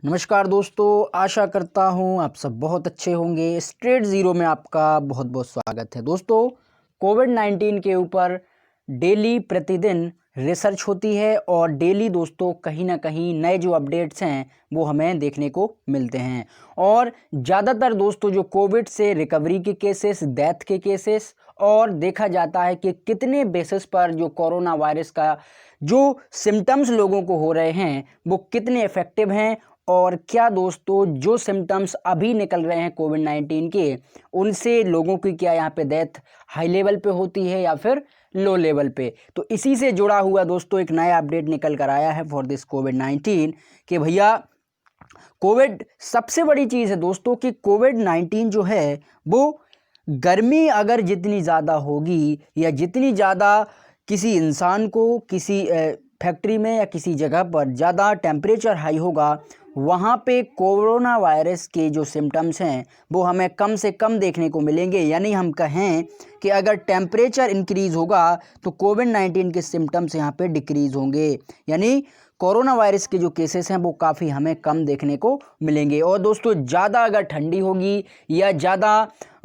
नमस्कार दोस्तों, आशा करता हूँ आप सब बहुत अच्छे होंगे। स्ट्रेट ज़ीरो में आपका बहुत बहुत स्वागत है। दोस्तों, कोविड-19 के ऊपर डेली प्रतिदिन रिसर्च होती है और डेली दोस्तों कहीं ना कहीं नए जो अपडेट्स हैं वो हमें देखने को मिलते हैं। और ज़्यादातर दोस्तों जो कोविड से रिकवरी के केसेस, डेथ के केसेस और देखा जाता है कि कितने बेसिस पर जो कोरोना वायरस का जो सिम्टम्स लोगों को हो रहे हैं वो कितने इफ़ेक्टिव हैं और क्या दोस्तों जो सिम्टम्स अभी निकल रहे हैं कोविड-19 के, उनसे लोगों की क्या यहाँ पे डेथ हाई लेवल पे होती है या फिर लो लेवल पे। तो इसी से जुड़ा हुआ दोस्तों एक नया अपडेट निकल कर आया है फॉर दिस कोविड-19 कि भैया कोविड सबसे बड़ी चीज़ है दोस्तों कि कोविड-19 जो है वो गर्मी अगर जितनी ज़्यादा होगी या जितनी ज़्यादा किसी इंसान को किसी फैक्ट्री में या किसी जगह पर ज़्यादा टेम्परेचर हाई होगा, वहाँ पे कोरोना वायरस के जो सिम्टम्स हैं वो हमें कम से कम देखने को मिलेंगे। यानी हम कहें कि अगर टेम्परेचर इंक्रीज़ होगा तो कोविड-19 के सिम्टम्स यहाँ पे डिक्रीज़ होंगे। यानी कोरोना वायरस के जो केसेस हैं वो काफ़ी हमें कम देखने को मिलेंगे। और दोस्तों ज़्यादा अगर ठंडी होगी या ज़्यादा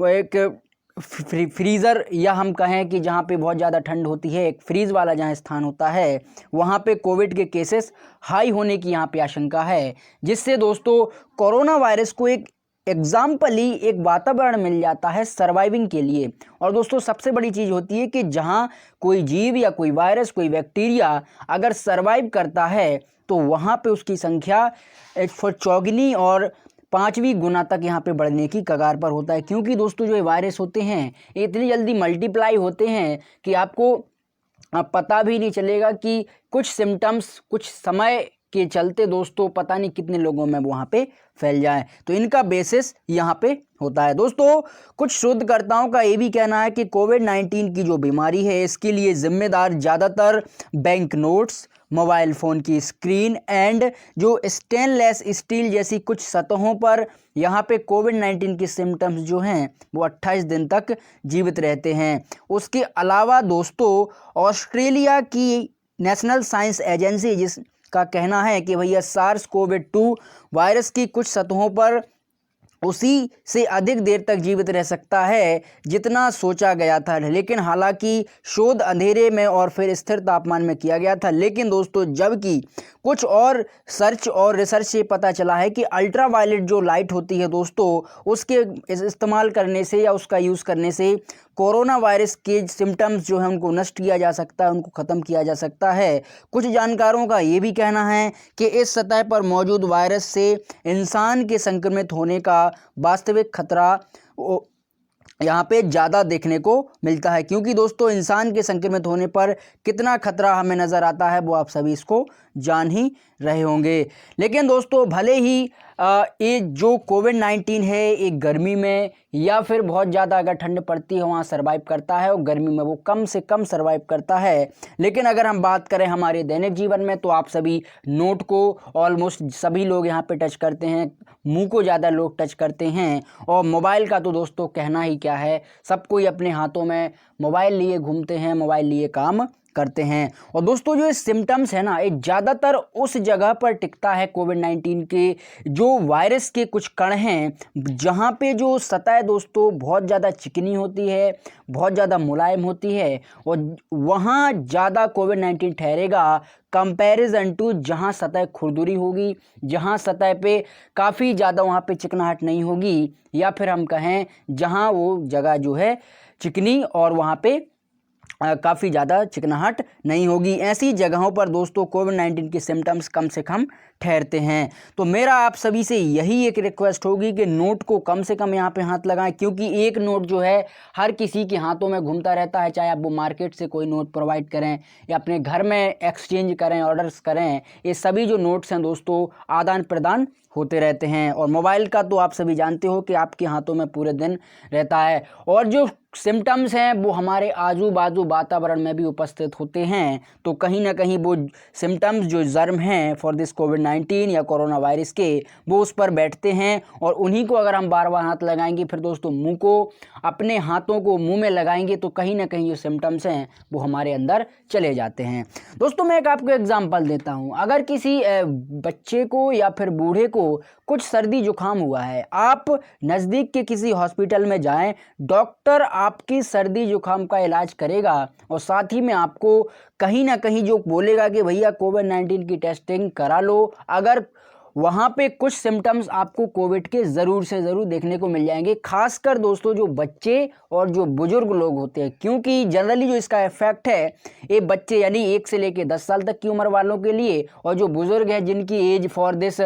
एक फ्रीज़र या हम कहें कि जहाँ पे बहुत ज़्यादा ठंड होती है, एक फ्रीज़ वाला जहाँ स्थान होता है, वहाँ पे कोविड के केसेस हाई होने की यहाँ पे आशंका है, जिससे दोस्तों कोरोना वायरस को एक एग्जाम्पली एक वातावरण मिल जाता है सर्वाइविंग के लिए। और दोस्तों सबसे बड़ी चीज़ होती है कि जहाँ कोई जीव या कोई वायरस, कोई बैक्टीरिया अगर सर्वाइव करता है तो वहाँ पे उसकी संख्या चौगुनी और 5वीं गुना तक यहाँ पे बढ़ने की कगार पर होता है। क्योंकि दोस्तों जो ये वायरस होते हैं ये इतनी जल्दी मल्टीप्लाई होते हैं कि आपको पता भी नहीं चलेगा कि कुछ सिम्टम्स कुछ समय के चलते दोस्तों पता नहीं कितने लोगों में वहाँ पे फैल जाए। तो इनका बेसिस यहाँ पे होता है। दोस्तों कुछ शोधकर्ताओं का ये भी कहना है कि कोविड-19 की जो बीमारी है इसके लिए जिम्मेदार ज़्यादातर बैंक नोट्स, मोबाइल फ़ोन की स्क्रीन एंड जो स्टेनलेस स्टील जैसी कुछ सतहों पर यहाँ पे कोविड-19 के सिम्टम्स जो हैं वो 28 दिन तक जीवित रहते हैं। उसके अलावा दोस्तों ऑस्ट्रेलिया की नेशनल साइंस एजेंसी जिसका कहना है कि भैया SARS-CoV-2 वायरस की कुछ सतहों पर उसी से अधिक देर तक जीवित रह सकता है जितना सोचा गया था। लेकिन हालांकि शोध अंधेरे में और फिर स्थिर तापमान में किया गया था। लेकिन दोस्तों जबकि कुछ और सर्च और रिसर्च से पता चला है कि अल्ट्रावायलेट जो लाइट होती है दोस्तों उसके इस्तेमाल करने से या उसका यूज़ करने से कोरोना वायरस के सिम्टम्स जो हैं उनको नष्ट किया जा सकता है, उनको ख़त्म किया जा सकता है। कुछ जानकारों का ये भी कहना है कि इस सतह पर मौजूद वायरस से इंसान के संक्रमित होने का वास्तविक खतरा यहाँ पे ज़्यादा देखने को मिलता है। क्योंकि दोस्तों इंसान के संक्रमित होने पर कितना खतरा हमें नज़र आता है वो आप सभी इसको जान ही रहे होंगे। लेकिन दोस्तों भले ही ये जो कोविड-19 है एक गर्मी में या फिर बहुत ज़्यादा अगर ठंड पड़ती है वहाँ सर्वाइव करता है और गर्मी में वो कम से कम सर्वाइव करता है। लेकिन अगर हम बात करें हमारे दैनिक जीवन में तो आप सभी नोट को ऑलमोस्ट सभी लोग यहाँ पे टच करते हैं, मुंह को ज़्यादा लोग टच करते हैं और मोबाइल का तो दोस्तों कहना ही क्या है, सब कोई अपने हाथों में मोबाइल लिए घूमते हैं, मोबाइल लिए काम करते हैं। और दोस्तों जो ये सिम्टम्स है ना ये ज़्यादातर उस जगह पर टिकता है कोविड-19 के जो वायरस के कुछ कण हैं जहाँ पे जो सतह दोस्तों बहुत ज़्यादा चिकनी होती है, बहुत ज़्यादा मुलायम होती है और वहाँ ज़्यादा कोविड-19 ठहरेगा कंपैरिजन टू जहाँ सतह खुरदुरी होगी, जहाँ सतह पे काफ़ी ज़्यादा वहाँ पे चिकनाहट नहीं होगी या फिर हम कहें जहाँ वो जगह जो है चिकनी और वहाँ पे काफ़ी ज़्यादा चिकनाहट नहीं होगी। ऐसी जगहों पर दोस्तों कोविड-19 के सिम्टम्स कम से कम ठहरते हैं। तो मेरा आप सभी से यही एक रिक्वेस्ट होगी कि नोट को कम से कम यहाँ पे हाथ लगाएं। क्योंकि एक नोट जो है हर किसी के हाथों में घूमता रहता है, चाहे आप वो मार्केट से कोई नोट प्रोवाइड करें या अपने घर में एक्सचेंज करें, ऑर्डर्स करें, ये सभी जो नोट्स हैं दोस्तों आदान प्रदान होते रहते हैं। और मोबाइल का तो आप सभी जानते हो कि आपके हाथों में पूरे दिन रहता है। और जो सिम्टम्स हैं वो हमारे आजू बाजू वातावरण में भी उपस्थित होते हैं, तो कहीं ना कहीं वो सिम्टम्स जो जर्म हैं फॉर दिस कोविड-19 या कोरोना वायरस के, वो उस पर बैठते हैं और उन्हीं को अगर हम बार बार हाथ लगाएंगे, फिर दोस्तों मुंह को, अपने हाथों को मुंह में लगाएंगे, तो कहीं ना कहीं जो सिम्टम्स हैं वो हमारे अंदर चले जाते हैं। दोस्तों मैं एक आपको एग्जाम्पल देता हूँ। अगर किसी बच्चे को या फिर बूढ़े को कुछ सर्दी जुकाम हुआ है, आप नज़दीक के किसी हॉस्पिटल में जाएं, डॉक्टर आपकी सर्दी जुकाम का इलाज करेगा और साथ ही में आपको कहीं ना कहीं जो बोलेगा कि भैया कोविड-19 की टेस्टिंग करा लो। अगर वहाँ पे कुछ सिम्टम्स आपको कोविड के ज़रूर से ज़रूर देखने को मिल जाएंगे, खासकर दोस्तों जो बच्चे और जो बुजुर्ग लोग होते हैं, क्योंकि जनरली जो इसका इफेक्ट है ये बच्चे यानी 1 से लेकर 10 साल तक की उम्र वालों के लिए, और जो बुजुर्ग हैं जिनकी एज फॉर दिस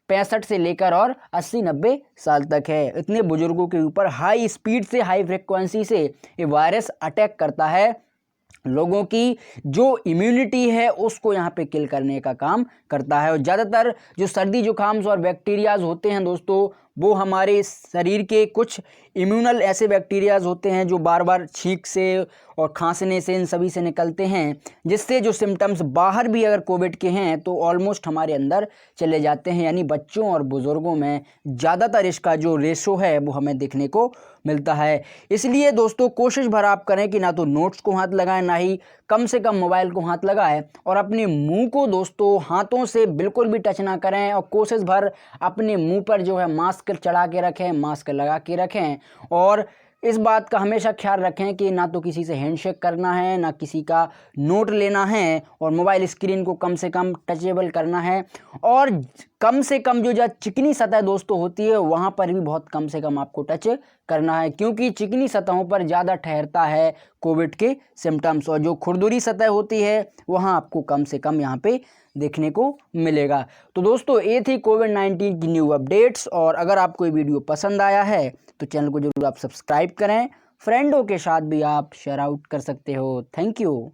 65 से लेकर और 80-90 साल तक है, इतने बुजुर्गों के ऊपर हाई स्पीड से, हाई फ्रिक्वेंसी से ये वायरस अटैक करता है। लोगों की जो इम्यूनिटी है उसको यहाँ पे किल करने का काम करता है। और ज़्यादातर जो सर्दी जुकाम्स और बैक्टीरियाज होते हैं दोस्तों, वो हमारे शरीर के कुछ इम्यूनल ऐसे बैक्टीरियाज होते हैं जो बार बार छींक से और खांसने से, इन सभी से निकलते हैं, जिससे जो सिम्टम्स बाहर भी अगर कोविड के हैं तो ऑलमोस्ट हमारे अंदर चले जाते हैं। यानी बच्चों और बुज़ुर्गों में ज़्यादातर इसका जो रेशो है वो हमें देखने को मिलता है। इसलिए दोस्तों कोशिश भर आप करें कि ना तो नोट्स को हाथ लगाएं, ना ही कम से कम मोबाइल को हाथ लगाएं, और अपने मुंह को दोस्तों हाथों से बिल्कुल भी टच ना करें, और कोशिश भर अपने मुंह पर जो है मास्क चढ़ा के रखें, मास्क लगा के रखें। और इस बात का हमेशा ख्याल रखें कि ना तो किसी से हैंडशेक करना है, ना किसी का नोट लेना है, और मोबाइल स्क्रीन को कम से कम टचेबल करना है। और कम से कम जो चिकनी सतह दोस्तों होती है वहाँ पर भी बहुत कम से कम आपको टच करना है, क्योंकि चिकनी सतहों पर ज़्यादा ठहरता है कोविड के सिम्टम्स, और जो खुरदुरी सतह होती है वहाँ आपको कम से कम यहाँ पे देखने को मिलेगा। तो दोस्तों ये थी कोविड-19 की न्यू अपडेट्स, और अगर आपको ये वीडियो पसंद आया है तो चैनल को जरूर आप सब्सक्राइब करें, फ्रेंडों के साथ भी आप शेयर आउट कर सकते हो। Thank you.